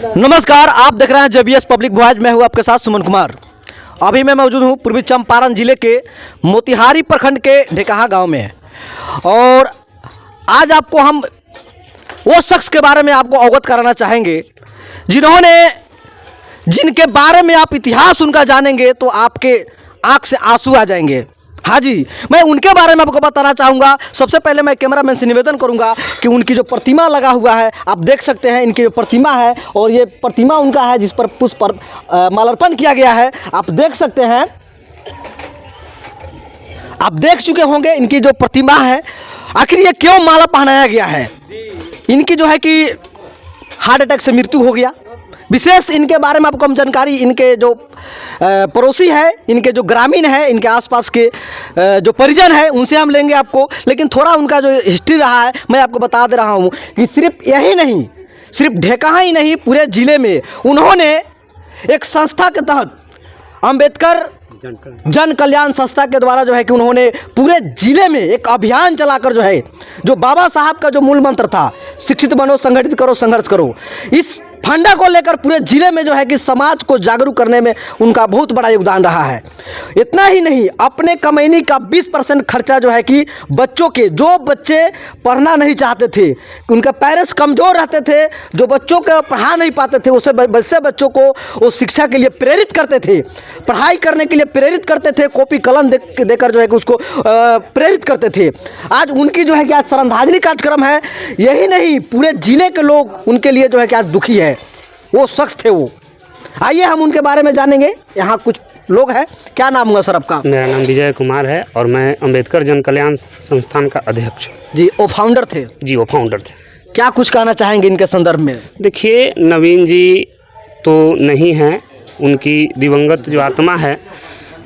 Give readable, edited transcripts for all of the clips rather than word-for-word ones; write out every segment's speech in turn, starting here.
नमस्कार, आप देख रहे हैं जेबीएस पब्लिक वॉइस। मैं हूं आपके साथ सुमन कुमार। अभी मैं मौजूद हूं पूर्वी चंपारण जिले के मोतिहारी प्रखंड के ढेकाहा गांव में और आज आपको हम वो शख्स के बारे में आपको अवगत कराना चाहेंगे जिनके बारे में आप इतिहास उनका जानेंगे तो आपके आंख से आंसू आ जाएंगे। हाँ जी, मैं उनके बारे में आपको बताना चाहूँगा। सबसे पहले मैं कैमरामैन से निवेदन करूँगा कि उनकी जो प्रतिमा लगा हुआ है, आप देख सकते हैं इनकी जो प्रतिमा है और ये प्रतिमा उनका है जिस पर पुष्प माल्यार्पण किया गया है। आप देख सकते हैं, आप देख चुके होंगे इनकी जो प्रतिमा है। आखिर ये क्यों माला पहनाया गया है? इनकी जो है कि हार्ट अटैक से मृत्यु हो गया। विशेष इनके बारे में आपको हम जानकारी, इनके जो पड़ोसी है, इनके जो ग्रामीण है, इनके आसपास के जो परिजन है उनसे हम लेंगे आपको। लेकिन थोड़ा उनका जो हिस्ट्री रहा है मैं आपको बता दे रहा हूँ कि सिर्फ यही नहीं, सिर्फ ढेकाहा ही नहीं, पूरे ज़िले में उन्होंने एक संस्था के तहत अंबेडकर जन कल्याण संस्था के द्वारा जो है कि उन्होंने पूरे ज़िले में एक अभियान चलाकर जो है, जो बाबा साहब का जो मूल मंत्र था, शिक्षित बनो, संगठित करो, संघर्ष करो, इस फंडा को लेकर पूरे ज़िले में जो है कि समाज को जागरूक करने में उनका बहुत बड़ा योगदान रहा है। इतना ही नहीं, अपने कमैनी का 20% खर्चा जो है कि बच्चों के, जो बच्चे पढ़ना नहीं चाहते थे, उनके पेरेंट्स कमज़ोर रहते थे, जो बच्चों को पढ़ा नहीं पाते थे, वैसे बच्चों को वो शिक्षा के लिए प्रेरित करते थे, पढ़ाई करने के लिए प्रेरित करते थे, कॉपी कलम देकर जो है कि उसको प्रेरित करते थे। आज उनकी जो है कि आज श्रद्धांजलि कार्यक्रम है। यही नहीं, पूरे ज़िले के लोग उनके लिए जो है कि आज दुखी है। वो शख्स थे वो। आइए हम उनके बारे में जानेंगे। यहाँ कुछ लोग हैं। क्या नाम हुआ सर आपका? मेरा नाम विजय कुमार है और मैं अंबेडकर जन कल्याण संस्थान का अध्यक्ष। जी, वो फाउंडर थे? जी, वो फाउंडर थे। क्या कुछ कहना चाहेंगे इनके संदर्भ में? देखिए, नवीन जी तो नहीं हैं, उनकी दिवंगत जो आत्मा है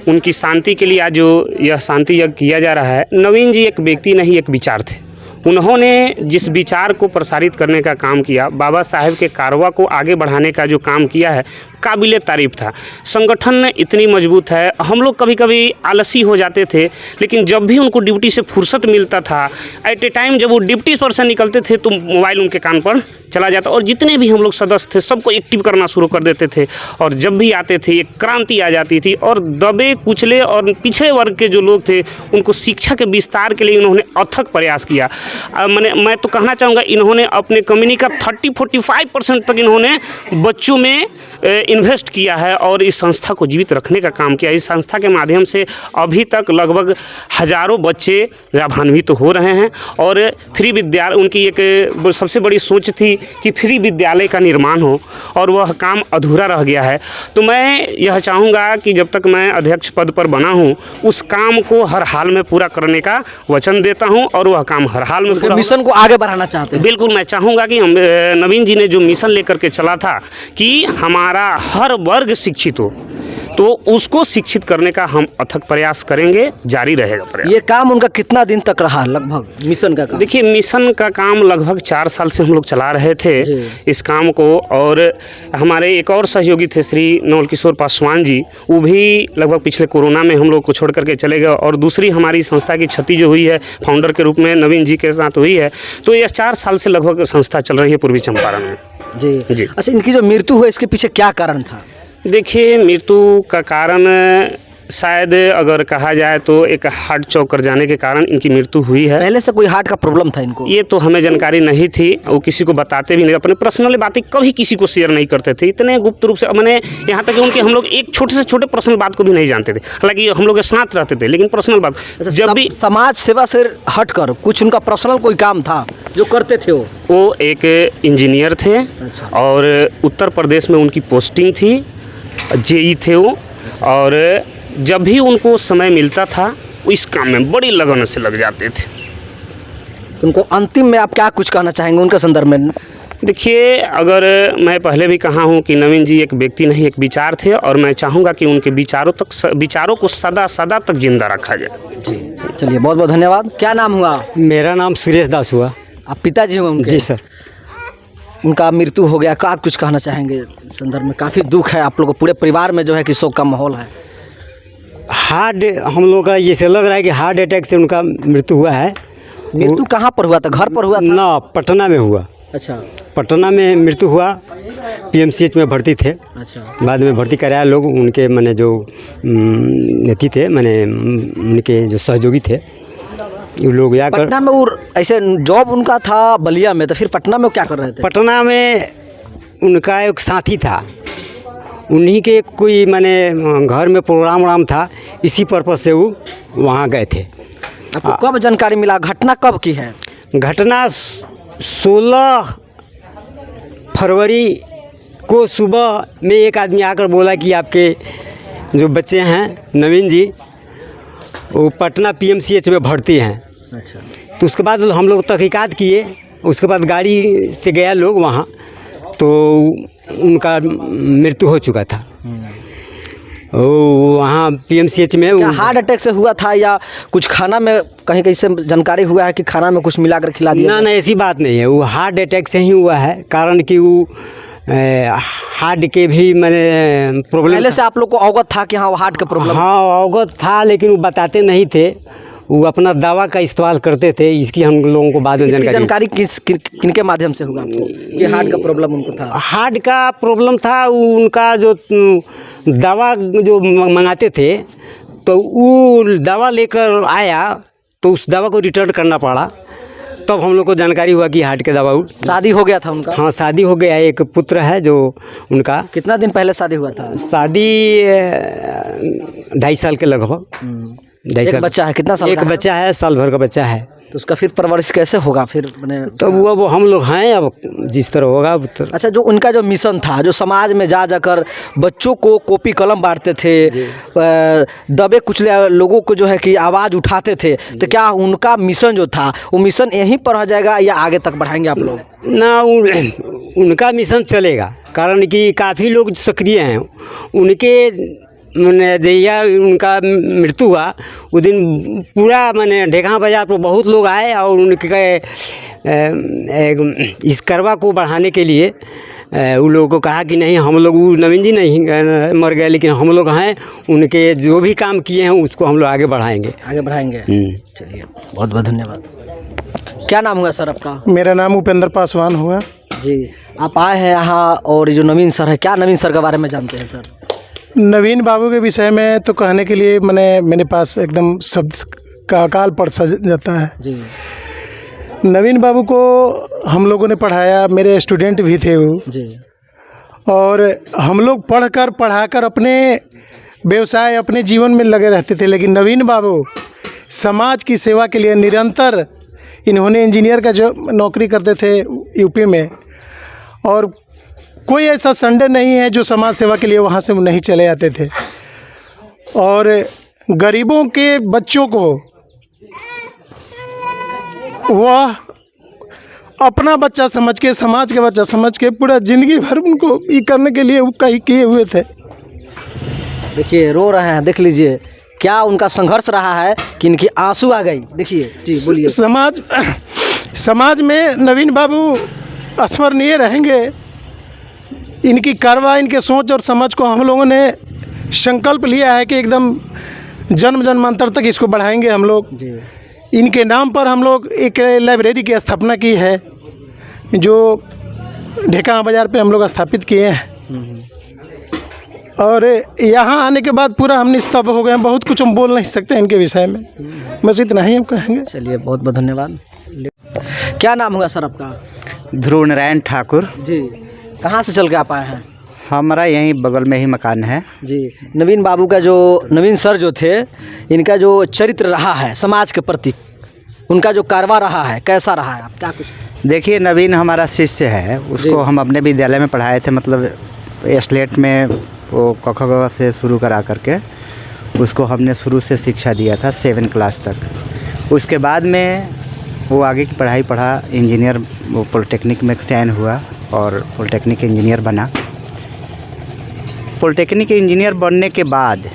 उनकी शांति के लिए आज जो यह शांति यज्ञ किया जा रहा है। नवीन जी एक व्यक्ति नहीं, एक विचार थे। उन्होंने जिस विचार को प्रसारित करने का काम किया, बाबा साहेब के कारवा को आगे बढ़ाने का जो काम किया है, काबिले तारीफ़ था। संगठन इतनी मजबूत है। हम लोग कभी कभी आलसी हो जाते थे, लेकिन जब भी उनको ड्यूटी से फुर्सत मिलता था, एट ए टाइम जब वो ड्यूटी पर से निकलते थे तो मोबाइल उनके कान पर चला जाता और जितने भी हम लोग सदस्य थे सबको एक्टिव करना शुरू कर देते थे। और जब भी आते थे एक क्रांति आ जाती थी और दबे कुचले और पिछड़े वर्ग के जो लोग थे उनको शिक्षा के विस्तार के लिए उन्होंने अथक प्रयास किया। मैं तो कहना चाहूँगा, इन्होंने अपने कम्युनिटी का 30-45% तक इन्होंने बच्चों में इन्वेस्ट किया है और इस संस्था को जीवित रखने का काम किया। इस संस्था के माध्यम से अभी तक लगभग हज़ारों बच्चे लाभान्वित हो रहे हैं और फ्री विद्यालय, उनकी एक सबसे बड़ी सोच थी कि फ्री विद्यालय का निर्माण हो और वह काम अधूरा रह गया है। तो मैं यह चाहूँगा कि जब तक मैं अध्यक्ष पद पर बना हूँ उस काम को हर हाल में पूरा करने का वचन देता हूँ और वह काम हर हाल में पूरा। मिशन को आगे बढ़ाना चाहते हैं? बिल्कुल, मैं चाहूँगा कि नवीन जी ने जो मिशन लेकर के चला था कि हमारा हर वर्ग शिक्षित हो, तो उसको शिक्षित करने का हम अथक प्रयास करेंगे, जारी रहेगा प्रयास। ये काम उनका कितना दिन तक रहा लगभग, मिशन का काम? देखिए, मिशन का काम लगभग 4 साल से हम लोग चला रहे थे इस काम को। और हमारे एक और सहयोगी थे श्री नवल किशोर पासवान जी, वो भी लगभग पिछले कोरोना में हम लोग को छोड़ करके चले गए। और दूसरी हमारी संस्था की क्षति जो हुई है फाउंडर के रूप में नवीन जी के साथ हुई है। तो ये 4 साल से लगभग संस्था चल रही है पूर्वी चंपारण में। जी। अच्छा, इनकी जो मृत्यु हुई इसके पीछे क्या कारण था? देखिए, मृत्यु का कारण शायद अगर कहा जाए तो एक हार्ट चौक कर जाने के कारण इनकी मृत्यु हुई है। पहले से कोई हार्ट का प्रॉब्लम था इनको? ये तो हमें जानकारी नहीं थी, वो किसी को बताते भी नहीं, अपने पर्सनल बातें कभी किसी को शेयर नहीं करते थे, इतने गुप्त रूप से। मैंने यहाँ तक कि उनके हम लोग एक छोटे से छोटे पर्सनल बात को भी नहीं जानते थे। हालांकि हम लोग के साथ रहते थे, लेकिन पर्सनल बात जब भी समाज सेवा से हटकर कुछ उनका पर्सनल कोई काम था जो करते थे? वो एक इंजीनियर थे। अच्छा। और उत्तर प्रदेश में उनकी पोस्टिंग थी, जेई थे वो। और जब भी उनको समय मिलता था वो इस काम में बड़ी लगन से लग जाते थे। उनको अंतिम में आप क्या कुछ कहना चाहेंगे उनके संदर्भ में? देखिए, अगर मैं पहले भी कहा हूँ कि नवीन जी एक व्यक्ति नहीं, एक विचार थे और मैं चाहूँगा कि उनके विचारों को सदा सदा तक जिंदा रखा जाए। जी, चलिए, बहुत बहुत धन्यवाद। क्या नाम हुआ? मेरा नाम सुरेश दास हुआ। आप पिताजी हुए उनके? जी सर। उनका मृत्यु हो गया, क्या कुछ कहना चाहेंगे संदर्भ में? काफ़ी दुख है आप लोगों को, पूरे परिवार में जो है कि शोक का माहौल है। हम लोग का ये से लग रहा है कि हार्ट अटैक से उनका मृत्यु हुआ है। मृत्यु कहाँ पर हुआ था? घर पर हुआ था? ना, पटना में हुआ। अच्छा पटना में मृत्यु हुआ, पीएमसीएच में भर्ती थे। अच्छा बाद में भर्ती कराया लोग, उनके मैंने जो नेती थे, मैंने उनके जो सहयोगी थे वो लोग जाकर पटना में वो ऐसे जॉब उनका था बलिया में, तो फिर पटना में वो क्या कर रहे थे? पटना में उनका एक साथी था, उन्हीं के कोई मैंने घर में प्रोग्राम वोग्राम था, इसी पर्पज़ से वो वहाँ गए थे। आपको कब जानकारी मिला? घटना कब की है? घटना 16 फरवरी को सुबह में एक आदमी आकर बोला कि आपके जो बच्चे हैं नवीन जी वो पटना पीएमसीएच में भर्ती हैं। अच्छा तो उसके बाद हम लोग तहकीकात किए, उसके बाद गाड़ी से गया लोग वहाँ, तो उनका मृत्यु हो चुका था। वहाँ पीएमसीएच में क्या हार्ट अटैक से हुआ था या कुछ खाना में कहीं कहीं से जानकारी हुआ है कि खाना में कुछ मिलाकर खिला दिया? ना ऐसी बात नहीं है, वो हार्ट अटैक से ही हुआ है, कारण कि वो हार्ट के भी मैंने प्रॉब्लम पहले से आप लोग को अवगत था कि हाँ वो हार्ट का प्रॉब्लम? हाँ अवगत था, लेकिन वो बताते नहीं थे, वो अपना दवा का इस्तेमाल करते थे, इसकी हम लोगों को बाद में जानकारी किनके माध्यम से हुआ आपको ये हार्ट का प्रॉब्लम उनको था? हार्ट का प्रॉब्लम था, उनका जो दवा जो मंगाते थे तो वो दवा लेकर आया तो उस दवा को रिटर्न करना पड़ा, तब हम लोग को जानकारी हुआ कि हार्ट के दवा। शादी हो गया था उनका? हाँ शादी हो गया, एक पुत्र है जो उनका। कितना दिन पहले शादी हुआ था? शादी 2.5 साल के लगभग। 2.5 साल। बच्चा है? कितना साल? एक बच्चा है, साल भर का बच्चा है। तो उसका फिर परवरिश कैसे होगा फिर? तो वो हम लोग हैं, अब जिस तरह होगा। अच्छा, जो उनका जो मिशन था, जो समाज में जा जाकर बच्चों को कॉपी कलम बांटते थे, दबे कुचले लोगों को जो है कि आवाज़ उठाते थे, तो क्या उनका मिशन जो था वो मिशन यहीं पर रह जाएगा या आगे तक बढ़ाएंगे आप लोग? ना उनका मिशन चलेगा, कारण कि काफ़ी लोग सक्रिय हैं। उनके मैंने जहिया उनका मृत्यु हुआ उस दिन पूरा मैंने ढेका बाजार पर बहुत लोग आए और उनके इस करवा को बढ़ाने के लिए उन लोगों को कहा कि नहीं, हम लोग, नवीन जी नहीं मर गए, लेकिन हम लोग हैं, उनके जो भी काम किए हैं उसको हम लोग आगे बढ़ाएंगे। चलिए, बहुत बहुत धन्यवाद। क्या नाम हुआ सर आपका? मेरा नाम उपेंद्र पासवान हुआ जी। आप आए हैं यहाँ और जो नवीन सर है, क्या नवीन सर के बारे में जानते हैं सर? नवीन बाबू के विषय में तो कहने के लिए मेरे पास एकदम शब्द का अकाल पड़ जाता है जी। नवीन बाबू को हम लोगों ने पढ़ाया, मेरे स्टूडेंट भी थे वो जी, और हम लोग पढ़ाकर अपने व्यवसाय, अपने जीवन में लगे रहते थे। लेकिन नवीन बाबू समाज की सेवा के लिए निरंतर, इन्होंने इंजीनियर का जो नौकरी करते थे यूपी में, और कोई ऐसा संडे नहीं है जो समाज सेवा के लिए वहाँ से नहीं चले आते थे। और गरीबों के बच्चों को वह अपना बच्चा समझ के, समाज के बच्चा समझ के पूरा ज़िंदगी भर उनको ये करने के लिए कहीं किए हुए थे। देखिए रो रहे हैं, देख लीजिए क्या उनका संघर्ष रहा है कि इनकी आंसू आ गई। देखिए जी, बोलिए। समाज में नवीन बाबू स्मरणीय रहेंगे। इनकी कार्रवाई, इनके सोच और समझ को हम लोगों ने संकल्प लिया है कि एकदम जन्म जन्मांतर तक इसको बढ़ाएंगे हम लोग जी। इनके नाम पर हम लोग एक लाइब्रेरी की स्थापना की है, जो ढेका बाज़ार पे हम लोग स्थापित किए हैं। और यहाँ आने के बाद पूरा हम निस्तब्ध हो गए। बहुत कुछ हम बोल नहीं सकते इनके विषय में, बस इतना ही हम कहेंगे। चलिए, बहुत बहुत धन्यवाद। क्या नाम होगा सर आपका? ध्रुव नारायण ठाकुर जी। कहाँ से चल के आप आए हैं? हमारा यहीं बगल में ही मकान है जी। नवीन बाबू का जो, नवीन सर जो थे, इनका जो चरित्र रहा है समाज के प्रति, उनका जो कारवा रहा है, कैसा रहा है? आप क्या कुछ? देखिए, नवीन हमारा शिष्य है, उसको हम अपने विद्यालय में पढ़ाए थे, मतलब स्लेट में वो क ख ग से शुरू करा करके उसको हमने शुरू से शिक्षा दिया था 7 क्लास तक। उसके बाद में वो आगे की पढ़ाई पढ़ा, इंजीनियर, वो पॉलिटेक्निक में स्टैंड हुआ और पॉलिटेक्निक इंजीनियर बना। पॉलिटेक्निक इंजीनियर बनने के बाद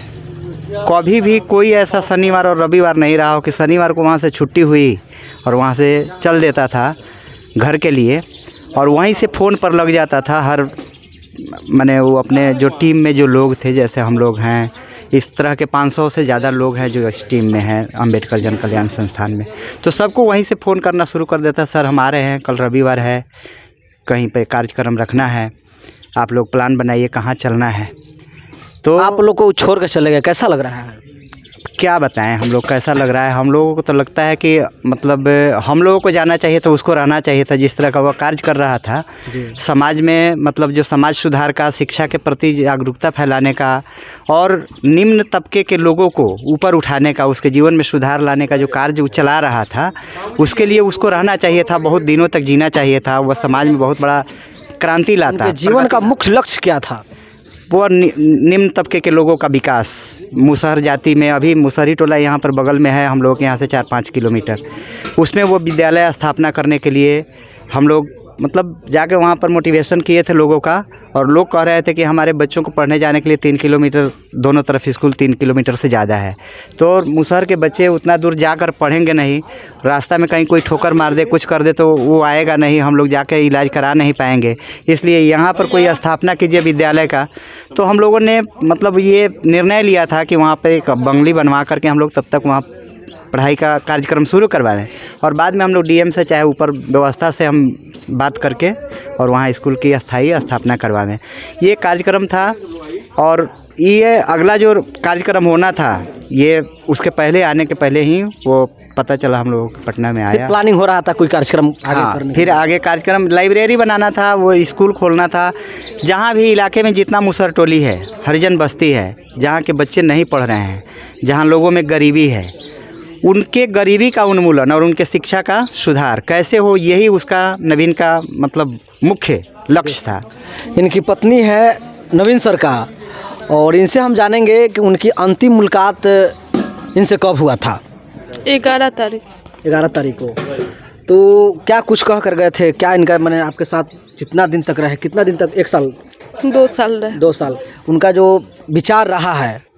कभी भी कोई ऐसा शनिवार और रविवार नहीं रहा हो कि शनिवार को वहाँ से छुट्टी हुई और वहाँ से चल देता था घर के लिए, और वहीं से फ़ोन पर लग जाता था हर, माने वो अपने जो टीम में जो लोग थे, जैसे हम लोग हैं, इस तरह के 500 से ज़्यादा लोग हैं जो इस टीम में हैं अंबेडकर जन कल्याण संस्थान में, तो सबको वहीं से फ़ोन करना शुरू कर देता, सर हम आ रहे हैं, कल रविवार है, कहीं पे कार्यक्रम रखना है, आप लोग प्लान बनाइए कहाँ चलना है। तो आप लोग को छोड़ कर चले गए, कैसा लग रहा है? क्या बताएं हम लोग कैसा लग रहा है। हम लोगों को तो लगता है कि मतलब हम लोगों को जाना चाहिए था, उसको रहना चाहिए था जिस तरह का वह कार्य कर रहा था समाज में, मतलब जो समाज सुधार का, शिक्षा के प्रति जागरूकता फैलाने का और निम्न तबके के लोगों को ऊपर उठाने का, उसके जीवन में सुधार लाने का जो कार्य वो चला रहा था, उसके लिए उसको रहना चाहिए था, बहुत दिनों तक जीना चाहिए था। वह समाज में बहुत बड़ा क्रांति लाता। उनके जीवन का मुख्य लक्ष्य क्या था? वो निम्न तबके के लोगों का विकास। मुसहर जाति में, अभी मुसहरी टोला यहाँ पर बगल में है हम लोग के यहाँ से 4-5 किलोमीटर, उसमें वो विद्यालय स्थापना करने के लिए हम लोग मतलब जाके वहाँ पर मोटिवेशन किए थे लोगों का, और लोग कह रहे थे कि हमारे बच्चों को पढ़ने जाने के लिए 3 किलोमीटर दोनों तरफ स्कूल 3 किलोमीटर से ज़्यादा है, तो मुसहर के बच्चे उतना दूर जाकर पढ़ेंगे नहीं, रास्ता में कहीं कोई ठोकर मार दे, कुछ कर दे तो वो आएगा नहीं, हम लोग जाके इलाज करा नहीं पाएंगे। इसलिए यहाँ पर कोई स्थापना कीजिए विद्यालय का। तो हम लोगों ने मतलब ये निर्णय लिया था कि वहाँ पर एक बंगली बनवा करके हम लोग तब तक वहाँ पढ़ाई का कार्यक्रम शुरू करवाएं, और बाद में हम लोग डीएम से चाहे ऊपर व्यवस्था से हम बात करके और वहाँ स्कूल की अस्थायी स्थापना करवाएं। ये कार्यक्रम था, और ये अगला जो कार्यक्रम होना था ये उसके पहले आने के पहले ही वो पता चला हम लोगों को पटना में आया। प्लानिंग हो रहा था कोई कार्यक्रम आगे हाँ, करने फिर आगे कार्यक्रम लाइब्रेरी बनाना था, वो स्कूल खोलना था। जहाँ भी इलाके में जितना मुसहर टोली है, हरिजन बस्ती है, जहाँ के बच्चे नहीं पढ़ रहे हैं, जहाँ लोगों में गरीबी है, उनके गरीबी का उन्मूलन और उनके शिक्षा का सुधार कैसे हो, यही उसका नवीन का मतलब मुख्य लक्ष्य था। इनकी पत्नी है नवीन सर का, और इनसे हम जानेंगे कि उनकी अंतिम मुलाकात इनसे कब हुआ था? 11 तारीख। 11 तारीख को। तो क्या कुछ कह कर गए थे? क्या इनका मैंने आपके साथ जितना दिन तक रहे, कितना दिन तक? 1 साल? 2 साल रहे। 2 साल। उनका जो विचार रहा है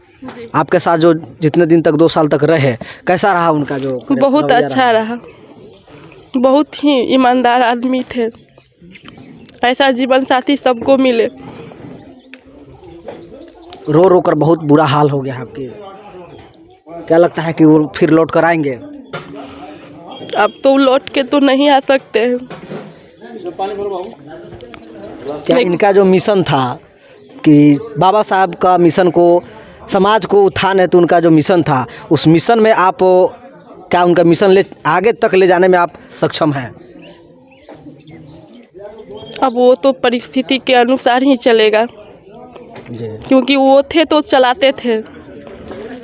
आपके साथ, जो जितने दिन तक 2 साल तक रहे, कैसा रहा उनका जो? बहुत अच्छा रहा, बहुत ही ईमानदार आदमी थे। ऐसा जीवन साथी सबको मिले। रो रो कर बहुत बुरा हाल हो गया आपके। क्या लगता है कि वो फिर लौट कर आएंगे? अब तो लौट के तो नहीं आ सकते हैं। क्या इनका जो मिशन था कि बाबा साहब का मिशन को, समाज को उत्थान है, तो उनका जो मिशन था, उस मिशन में आप क्या उनका मिशन आगे तक ले जाने में आप सक्षम हैं? अब वो तो परिस्थिति के अनुसार ही चलेगा, क्योंकि वो थे तो चलाते थे।